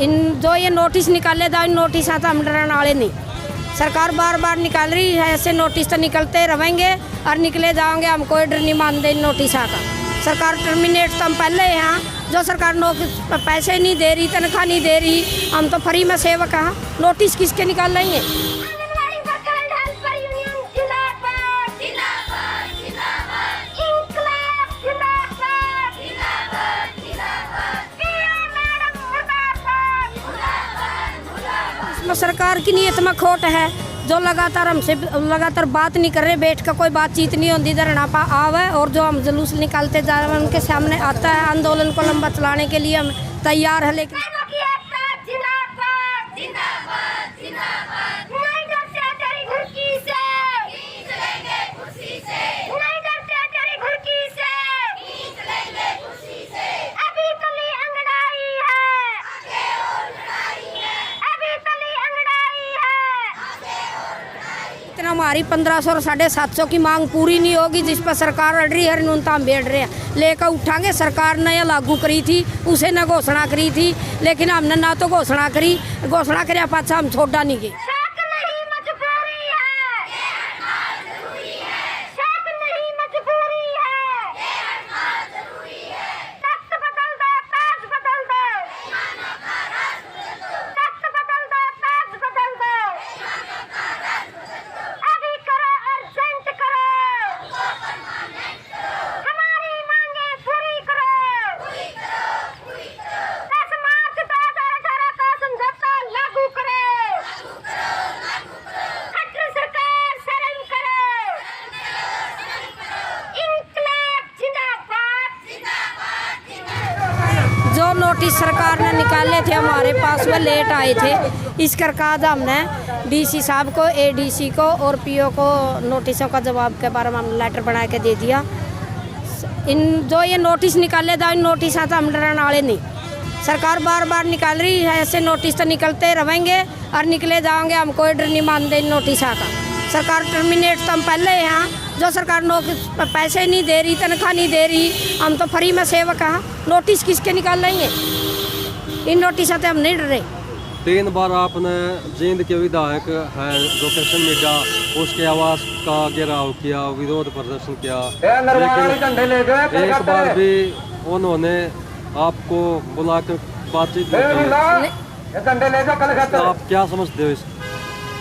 इन जो ये नोटिस निकाले था, इन नोटिस आता हम डरने वाले नहीं। सरकार बार बार निकाल रही है, ऐसे नोटिस तो निकलते रहेंगे और निकले जाएंगे, हम कोई डर नहीं मानते इन नोटिस का। सरकार टर्मिनेट तो हम पहले हैं, जो सरकार पैसे नहीं दे रही, तनख्वाह नहीं दे रही, हम तो फ्री में सेवक हैं, नोटिस किसके निकाल रही है। सरकार की नीयत में खोट है, जो लगातार हमसे बात नहीं कर रहे, बैठ कर कोई बातचीत नहीं होती, धरना पा आवे और जो हम जुलूस निकालते जा रहे हैं उनके सामने आता है। आंदोलन को लंबा चलाने के लिए हम तैयार है, लेकिन हमारी 1500 और 750 की मांग पूरी नहीं होगी, जिस पर सरकार अड़ रही है, न्यूनतम बैठ रहे हैं, लेकर उठांगे। सरकार ने यह लागू करी थी, उसे न घोषणा करी थी, लेकिन हमने ना तो घोषणा करी, घोषणा करे पाछा हम छोड़ा नहीं गए। नोटिस सरकार ने निकाले थे हमारे पास, वो लेट आए थे, इस करके हमने डीसी साहब को, एडीसी को और पीओ को नोटिसों का जवाब के बारे में हमने लेटर बना के दे दिया। इन जो ये नोटिस निकाले था, इन नोटिस आता हम डरने वाले नहीं। सरकार बार बार निकाल रही है, ऐसे नोटिस तो निकलते रहेंगे और निकले जाएंगे, हम कोई डर नहीं मानते इन नोटिस का। सरकार टर्मिनेट तो हम पहले हैं, जो सरकार पैसे नहीं दे रही, तनख्वाह नहीं दे रही, हम तो फ्री में सेवक हैं, नोटिस किसके निकाल रही है। इन नोटिस से हम नहीं डर रहे। 3 बार आपने जींद के विधायक है जो कृष्ण मिड्डा, उसके आवास का घेराव किया, विरोध प्रदर्शन किया, लेकिन एक बार भी उन्होंने आपको बुलाकर बातचीत नहीं की। तो आप क्या समझते हो,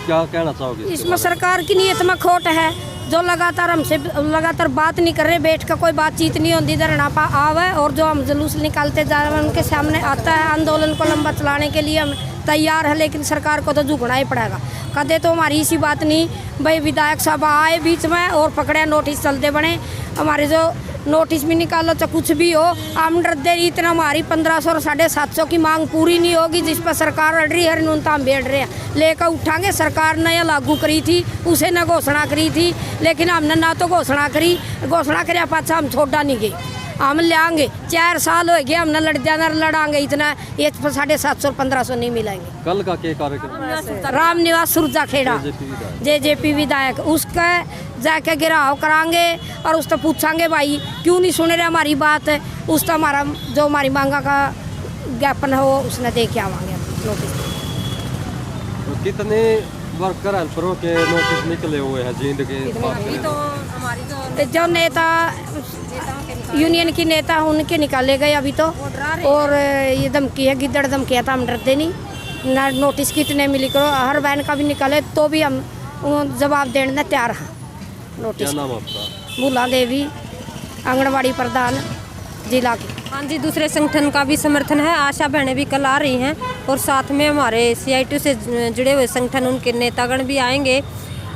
क्या कहना चाहोगे? इसमें सरकार की नीयत में खोट है, जो लगातार बात नहीं कर रहे, बैठ कर कोई बातचीत नहीं होती, धरना पा आवे और जो हम जुलूस निकालते जा रहे हैं उनके सामने आता है। आंदोलन को लंबा चलाने के लिए हम तैयार है, लेकिन सरकार को तो झुकना ही पड़ेगा। कदे तो हमारी इसी बात नहीं भाई, विधायक सभा आए बीच में और पकड़े, नोटिस चलते बने, हमारे जो नोटिस भी निकालो तो कुछ भी हो, हम डर दे रही, इतना हमारी 1500 और 750 की मांग पूरी नहीं होगी, जिस पर सरकार अड़ रही है, न्यूनतम बैठ रहे हैं, लेकर उठांगे। सरकार ने यह लागू करी थी, उसे न घोषणा करी थी, लेकिन हमने ना तो घोषणा करी, घोषणा करे पाछा हम छोड़ा नहीं गए, हम ले आएंगे। 4 साल हो गए हमने लड़ांगे, इतना ये 750 और 1500 नहीं मिलेंगे। कल का क्या कार्यक्रम? रामनिवास सुरजा खेड़ा जेजेपी विधायक, उसका जाके गिराव करांगे और उससे पूछांगे भाई क्यों नहीं सुन रहे हमारी बात, उस तो हमारा जो हमारी मांगा का ज्ञापन है वो उसने दे के आवांगे नोटिस। तो कितने वर्कर हेल्परों के नोटिस निकले हुए हैं जींद के? जो नेता यूनियन की नेता उनके निकाले गए अभी तो, और ये धमकी है, गिद्दड़ धमकी है, तो हम डरते नहीं ना। नोटिस कितने मिली करो, हर बहन का भी निकाले तो भी हम जवाब देने तैयार हैं। नोटिस। क्या नाम आपका? भूला देवी, आंगनबाड़ी प्रधान जिला की। हाँ जी, दूसरे संगठन का भी समर्थन है, आशा बहनें भी कल आ रही हैं और साथ में हमारे CITU से जुड़े हुए संगठन, उनके नेतागण भी आएंगे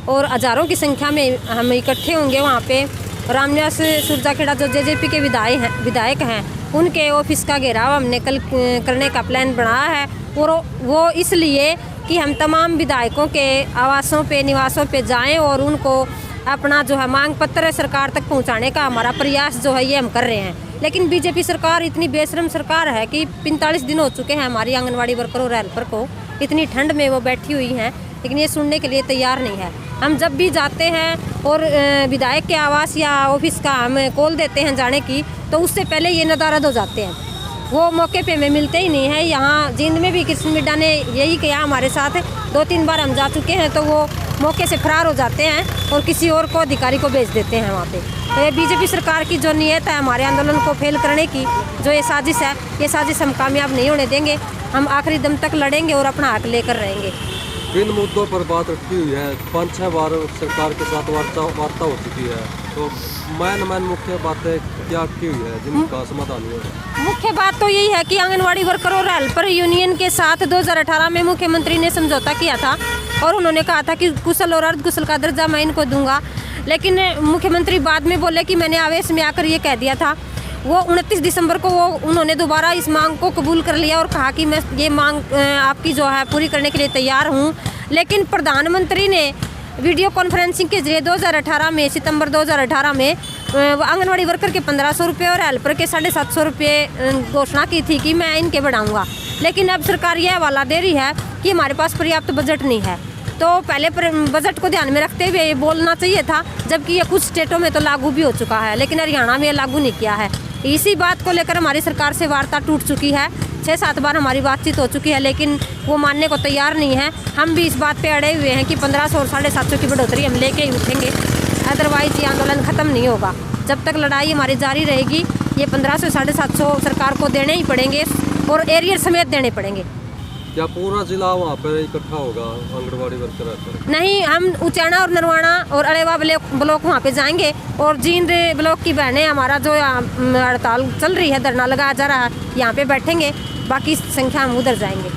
और हज़ारों की संख्या में हम इकट्ठे होंगे वहाँ पे। रामनिवास सुरजाखेड़ा जो JJP के विधायक हैं, उनके ऑफिस का घेराव हमने कल करने का प्लान बनाया है, और वो इसलिए कि हम तमाम विधायकों के आवासों पे, निवासों पे जाएं और उनको अपना जो है मांग पत्र सरकार तक पहुंचाने का हमारा प्रयास जो है ये हम कर रहे हैं। लेकिन बीजेपी सरकार इतनी बेशरम सरकार है कि 45 दिन हो चुके हैं हमारी आंगनवाड़ी वर्कर और हेल्पर को, इतनी ठंड में वो बैठी हुई हैं, लेकिन ये सुनने के लिए तैयार नहीं है। हम जब भी जाते हैं और विधायक के आवास या ऑफिस का हम कॉल देते हैं जाने की, तो उससे पहले ये नदारद हो जाते हैं। वो मौके पे हमें मिलते ही नहीं है। यहाँ जींद में भी कृष्ण मिड्डा ने यही किया हमारे साथ, 2-3 बार हम जा चुके हैं तो वो मौके से फरार हो जाते हैं और किसी और को अधिकारी को भेज देते हैं वहाँ पे। तो ये बीजेपी सरकार की जो नीयत है हमारे आंदोलन को फेल करने की, जो ये साजिश है, ये साजिश हम कामयाब नहीं होने देंगे। हम आखिरी दम तक लड़ेंगे और अपना हक लेकर रहेंगे। किन मुद्दों पर बात रखी हुई है? 5-6 बार सरकार के साथ वार्ता हो चुकी है, तो मैन मुख्य बातें क्या की हुई है जिनका समाधान नहीं होगा? मुख्य बात तो यही है कि आंगनवाड़ी वर्कर और हेल्पर यूनियन के साथ 2018 में मुख्यमंत्री ने समझौता किया था और उन्होंने कहा था कि कुशल और अर्धकुशल का दर्जा मैं इनको दूंगा। लेकिन मुख्यमंत्री बाद में बोले कि मैंने आवेश में आकर ये कह दिया था। वो 29 दिसंबर को उन्होंने दोबारा इस मांग को कबूल कर लिया और कहा कि मैं ये मांग आपकी जो है पूरी करने के लिए तैयार हूँ। लेकिन प्रधानमंत्री ने वीडियो कॉन्फ्रेंसिंग के जरिए 2018 में, सितंबर 2018 में आंगनवाड़ी वर्कर के 1500 रुपये और हेल्पर के 750 रुपये घोषणा की थी कि मैं इनके बढ़ाऊंगा। लेकिन अब सरकार यह हवाला दे रही है कि हमारे पास पर्याप्त बजट नहीं है। तो पहले बजट को ध्यान में रखते हुए ये बोलना चाहिए था, जबकि ये कुछ स्टेटों में तो लागू भी हो चुका है, लेकिन हरियाणा में ये लागू नहीं किया है। इसी बात को लेकर हमारी सरकार से वार्ता टूट चुकी है। 6-7 बार हमारी बातचीत हो चुकी है, लेकिन वो मानने को तैयार नहीं है। हम भी इस बात पे अड़े हुए हैं कि 1500 और 750 की बढ़ोतरी हम लेके ही उठेंगे, अदरवाइज ये आंदोलन ख़त्म नहीं होगा। जब तक लड़ाई हमारी जारी रहेगी, ये 1500 750 सरकार को देने ही पड़ेंगे और एरियर समेत देने पड़ेंगे। क्या पूरा जिला वहाँ पर इकट्ठा होगा आंगनबाड़ी वर्कर? नहीं, हम उचैना और नरवाना और अरेवा ब्लॉक वहाँ पे जाएंगे और जींद ब्लॉक की बहनें, हमारा जो हड़ताल चल रही है, धरना लगाया जा रहा है, यहाँ पे बैठेंगे। बाकी संख्या हम उधर जाएंगे।